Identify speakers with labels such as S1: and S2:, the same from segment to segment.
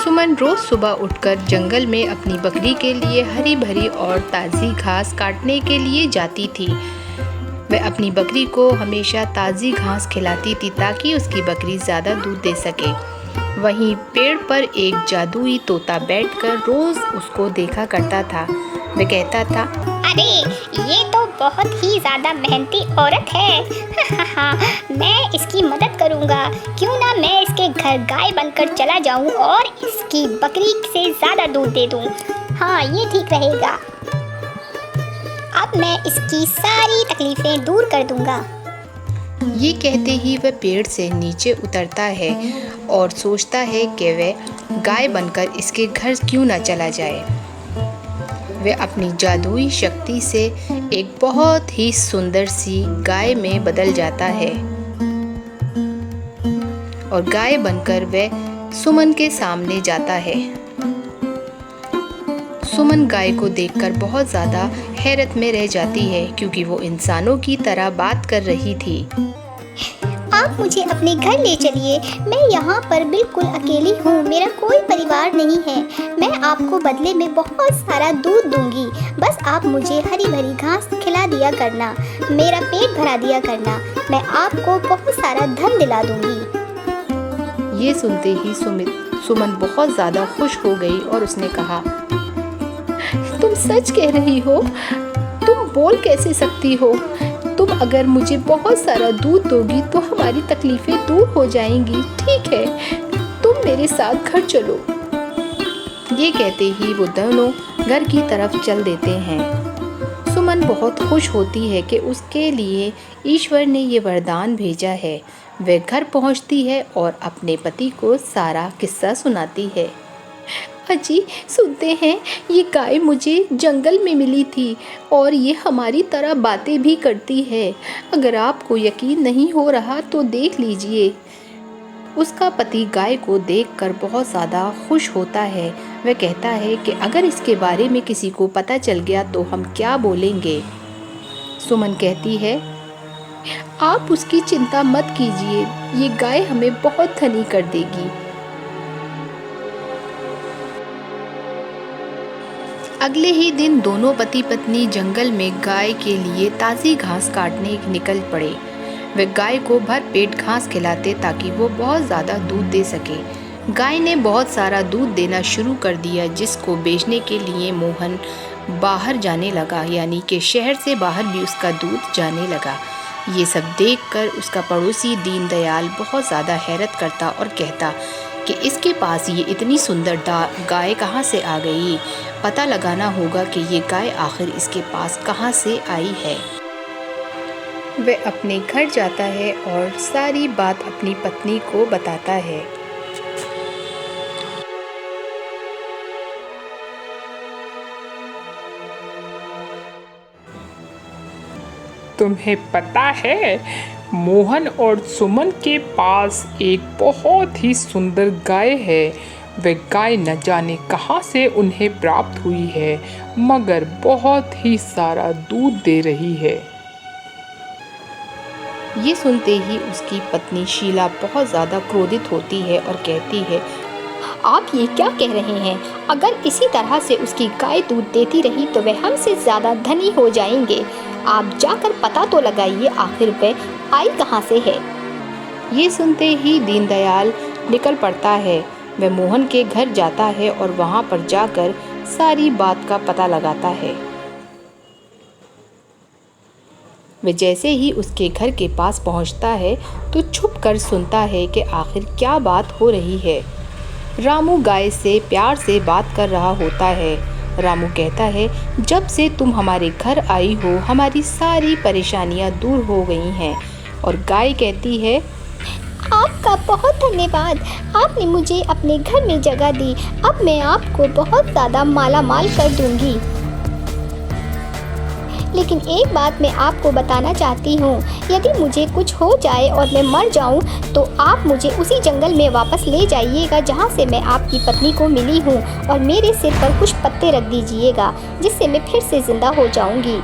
S1: सुमन रोज सुबह उठकर जंगल में अपनी बकरी के लिए हरी भरी और ताज़ी घास काटने के लिए जाती थी। वह अपनी बकरी को हमेशा ताज़ी घास खिलाती थी ताकि उसकी बकरी ज़्यादा दूध दे सके। वहीं पेड़ पर एक जादुई तोता बैठकर रोज उसको देखा करता था। वह कहता था,
S2: अरे ये तो बहुत ही ज़्यादा मेहनती औरत है। मैं इसकी मदद करूँगा। क्यों ना मैं इसके घर गाय बनकर चला जाऊँ और इसकी बकरी से ज़्यादा दूध दे दूँ। हाँ, ये ठीक रहेगा। अब मैं इसकी सारी तकलीफ़ें दूर कर दूँगा।
S1: ये कहते ही वह पेड़ से नीचे उतरता है और सोचता है कि वह गाय बनकर इसके घर क्यों न चला जाए। वह अपनी जादुई शक्ति से एक बहुत ही सुंदर सी गाय में बदल जाता है और गाय बनकर वह सुमन के सामने जाता है। सुमन गाय को देखकर बहुत ज़्यादा हैरत में रह जाती है क्योंकि वो इंसानों की तरह बात कर रही थी।
S2: आप मुझे अपने घर ले चलिए। मैं यहाँ पर बिल्कुल अकेली हूँ। मेरा कोई परिवार नहीं है। मैं आपको बदले में बहुत सारा दूध दूंगी। बस आप मुझे हरी भरी घास खिला दिया करना। मेरा पेट भरा दिया करना। मैं आपको बहुत सारा धन दिला दूंगी।
S1: ये सुनते ही सुमन बहुत ज़्यादा खुश हो गई और उसने कहा, तुम सच कह रही हो? तुम बोल कैसे सकती हो? तुम अगर मुझे बहुत सारा दूध दोगी तो हमारी तकलीफ़ें दूर हो जाएंगी। ठीक है, तुम मेरे साथ घर चलो। ये कहते ही वो दोनों घर की तरफ चल देते हैं। सुमन बहुत खुश होती है कि उसके लिए ईश्वर ने ये वरदान भेजा है। वह घर पहुंचती है और अपने पति को सारा किस्सा सुनाती है। अजी, सुनते हैं ये गाय मुझे जंगल में मिली थी और ये हमारी तरह बातें भी करती है। अगर आपको यकीन नहीं हो रहा तो देख लीजिए। उसका पति गाय को देखकर बहुत ज़्यादा खुश होता है। वह कहता है कि अगर इसके बारे में किसी को पता चल गया तो हम क्या बोलेंगे। सुमन कहती है, आप उसकी चिंता मत कीजिए, ये गाय हमें बहुत धनी कर देगी। अगले ही दिन दोनों पति पत्नी जंगल में गाय के लिए ताज़ी घास काटने निकल पड़े। वे गाय को भर पेट घास खिलाते ताकि वो बहुत ज़्यादा दूध दे सके। गाय ने बहुत सारा दूध देना शुरू कर दिया, जिसको बेचने के लिए मोहन बाहर जाने लगा, यानी कि शहर से बाहर भी उसका दूध जाने लगा। ये सब देखकर उसका पड़ोसी दीनदयाल बहुत ज़्यादा हैरत करता और कहता कि इसके पास ये इतनी सुंदर गाय कहाँ से आ गई। पता लगाना होगा कि ये गाय आखिर इसके पास कहाँ से आई है। वह अपने घर जाता है और सारी बात अपनी पत्नी को बताता है।
S3: तुम्हें पता है, मोहन और सुमन के पास एक बहुत ही सुंदर गाय है। वह गाय न जाने कहाँ से उन्हें प्राप्त हुई है, मगर बहुत ही सारा दूध दे रही है।
S1: ये सुनते ही उसकी पत्नी शीला बहुत ज़्यादा क्रोधित होती है और कहती है,
S2: आप ये क्या कह रहे हैं? अगर इसी तरह से उसकी गाय दूध देती रही तो वह हमसे ज़्यादा धनी हो जाएंगे। आप जाकर पता तो लगाइए आखिर वह आई कहाँ से है।
S1: ये सुनते ही दीनदयाल निकल पड़ता है। वह मोहन के घर जाता है और वहाँ पर जाकर सारी बात का पता लगाता है। वह जैसे ही उसके घर के पास पहुँचता है तो छुप कर सुनता है कि आखिर क्या बात हो रही है। रामू गाय से प्यार से बात कर रहा होता है। रामू कहता है, जब से तुम हमारे घर आई हो हमारी सारी परेशानियां दूर हो गई हैं। और गाय कहती है,
S2: आपका बहुत धन्यवाद। आपने मुझे अपने घर में जगह दी। अब मैं आपको बहुत ज़्यादा माला माल कर दूंगी। लेकिन एक बात मैं आपको बताना चाहती हूँ, यदि मुझे कुछ हो जाए और मैं मर जाऊँ तो आप मुझे उसी जंगल में वापस ले जाइएगा जहाँ से मैं आपकी पत्नी को मिली हूँ, और मेरे सिर पर कुछ पत्ते रख दीजिएगा जिससे मैं फिर से ज़िंदा हो जाऊँगी।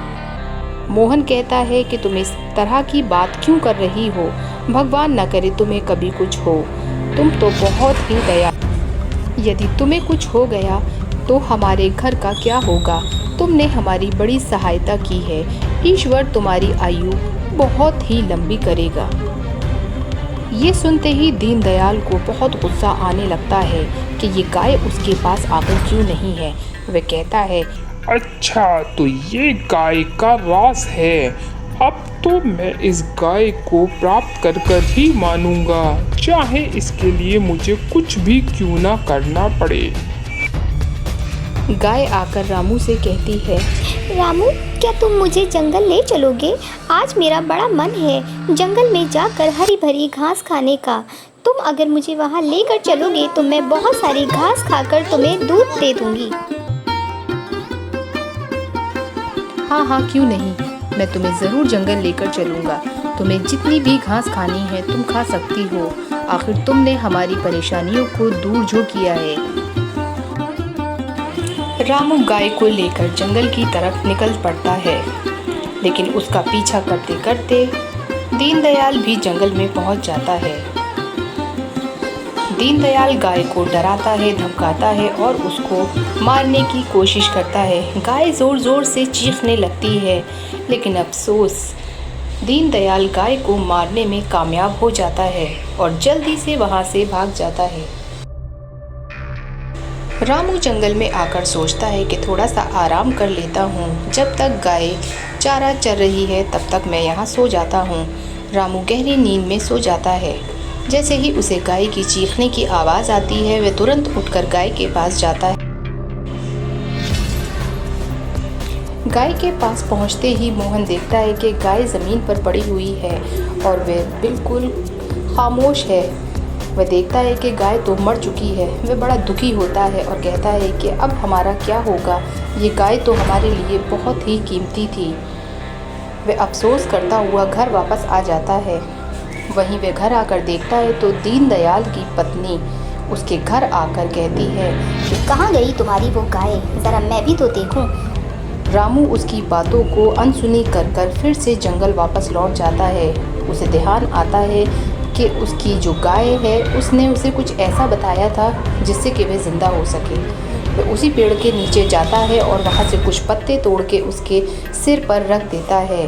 S1: मोहन कहता है कि तुम इस तरह की बात क्यों कर रही हो? भगवान न करे तुम्हें कभी कुछ हो। तुम तो बहुत ही यदि तुम्हें कुछ हो गया तो हमारे घर का क्या होगा? तुमने हमारी बड़ी सहायता की है। ईश्वर तुम्हारी आयु बहुत ही लंबी करेगा। ये सुनते ही दीनदयाल को बहुत गुस्सा आने लगता है कि ये गाय उसके पास आकर क्यों नहीं है। वह कहता है,
S3: अच्छा, तो ये गाय का राज है। अब तो मैं इस गाय को प्राप्त कर कर ही मानूंगा, चाहे इसके लिए मुझे कुछ भी क्यों ना करना पड़े।
S1: गाय आकर रामू से कहती है,
S2: रामू, क्या तुम मुझे जंगल ले चलोगे? आज मेरा बड़ा मन है जंगल में जाकर हरी भरी घास खाने का। तुम अगर मुझे वहाँ लेकर चलोगे तो मैं बहुत सारी घास खाकर तुम्हें दूध दे दूँगी।
S1: हाँ हाँ, क्यों नहीं, मैं तुम्हें ज़रूर जंगल लेकर चलूँगा। तुम्हें जितनी भी घास खानी है तुम खा सकती हो। आखिर तुमने हमारी परेशानियों को दूर जो किया है। रामू गाय को लेकर जंगल की तरफ निकल पड़ता है, लेकिन उसका पीछा करते करते दीनदयाल भी जंगल में पहुंच जाता है। दीनदयाल गाय को डराता है, धमकाता है और उसको मारने की कोशिश करता है। गाय ज़ोर ज़ोर से चीखने लगती है, लेकिन अफसोस दीनदयाल गाय को मारने में कामयाब हो जाता है और जल्दी से वहां से भाग जाता है। रामू जंगल में आकर सोचता है कि थोड़ा सा आराम कर लेता हूँ। जब तक गाय चारा चर रही है तब तक मैं यहाँ सो जाता हूँ। रामू गहरी नींद में सो जाता है। जैसे ही उसे गाय की चीखने की आवाज़ आती है वह तुरंत उठकर गाय के पास जाता है। गाय के पास पहुँचते ही मोहन देखता है कि गाय ज़मीन पर पड़ी हुई है और वह बिल्कुल खामोश है। वह देखता है कि गाय तो मर चुकी है। वह बड़ा दुखी होता है और कहता है कि अब हमारा क्या होगा, ये गाय तो हमारे लिए बहुत ही कीमती थी। वह अफसोस करता हुआ घर वापस आ जाता है। वहीं वह घर आकर देखता है तो दीनदयाल की पत्नी उसके घर आकर कहती है
S2: कि कहाँ गई तुम्हारी वो गाय? ज़रा मैं भी तो देखूं।
S1: रामू उसकी बातों को अनसुनी कर फिर से जंगल वापस लौट जाता है। उसे ध्यान आता है कि उसकी जो गाय है उसने उसे कुछ ऐसा बताया था जिससे कि वह ज़िंदा हो सके। वह उसी पेड़ के नीचे जाता है और वहाँ से कुछ पत्ते तोड़ के उसके सिर पर रख देता है।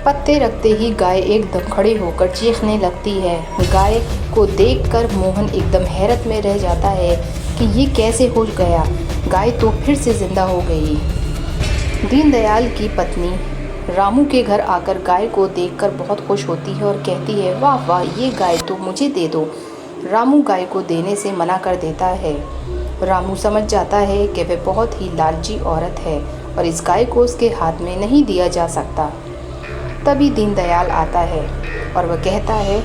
S1: पत्ते रखते ही गाय एकदम खड़े होकर चीखने लगती है। गाय को देखकर मोहन एकदम हैरत में रह जाता है कि ये कैसे हो गया, गाय तो फिर से ज़िंदा हो गई। दीनदयाल की पत्नी रामू के घर आकर गाय को देखकर बहुत खुश होती है और कहती है, वाह वाह, ये गाय तो मुझे दे दो। रामू गाय को देने से मना कर देता है। रामू समझ जाता है कि वह बहुत ही लालची औरत है और इस गाय को उसके हाथ में नहीं दिया जा सकता। तभी दीनदयाल आता है और वह कहता है,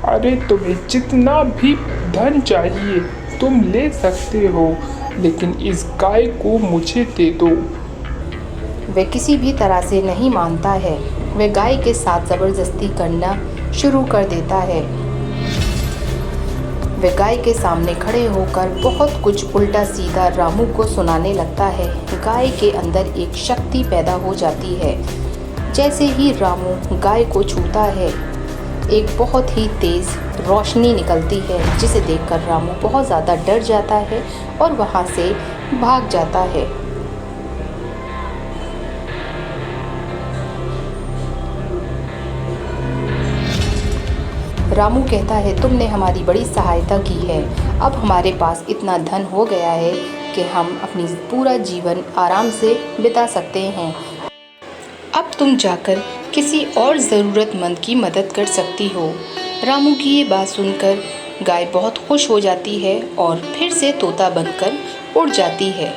S3: अरे, तुम्हें जितना भी धन चाहिए तुम ले सकते हो, लेकिन इस गाय को मुझे दे दो।
S1: वह किसी भी तरह से नहीं मानता है। वह गाय के साथ ज़बरदस्ती करना शुरू कर देता है। वह गाय के सामने खड़े होकर बहुत कुछ उल्टा सीधा रामू को सुनाने लगता है। गाय के अंदर एक शक्ति पैदा हो जाती है। जैसे ही रामू गाय को छूता है, एक बहुत ही तेज़ रोशनी निकलती है, जिसे देखकर रामू बहुत ज़्यादा डर जाता है और वहाँ से भाग जाता है। रामू कहता है, तुमने हमारी बड़ी सहायता की है। अब हमारे पास इतना धन हो गया है कि हम अपनी पूरा जीवन आराम से बिता सकते हैं। अब तुम जाकर किसी और ज़रूरतमंद की मदद कर सकती हो। रामू की ये बात सुनकर गाय बहुत खुश हो जाती है और फिर से तोता बनकर उड़ जाती है।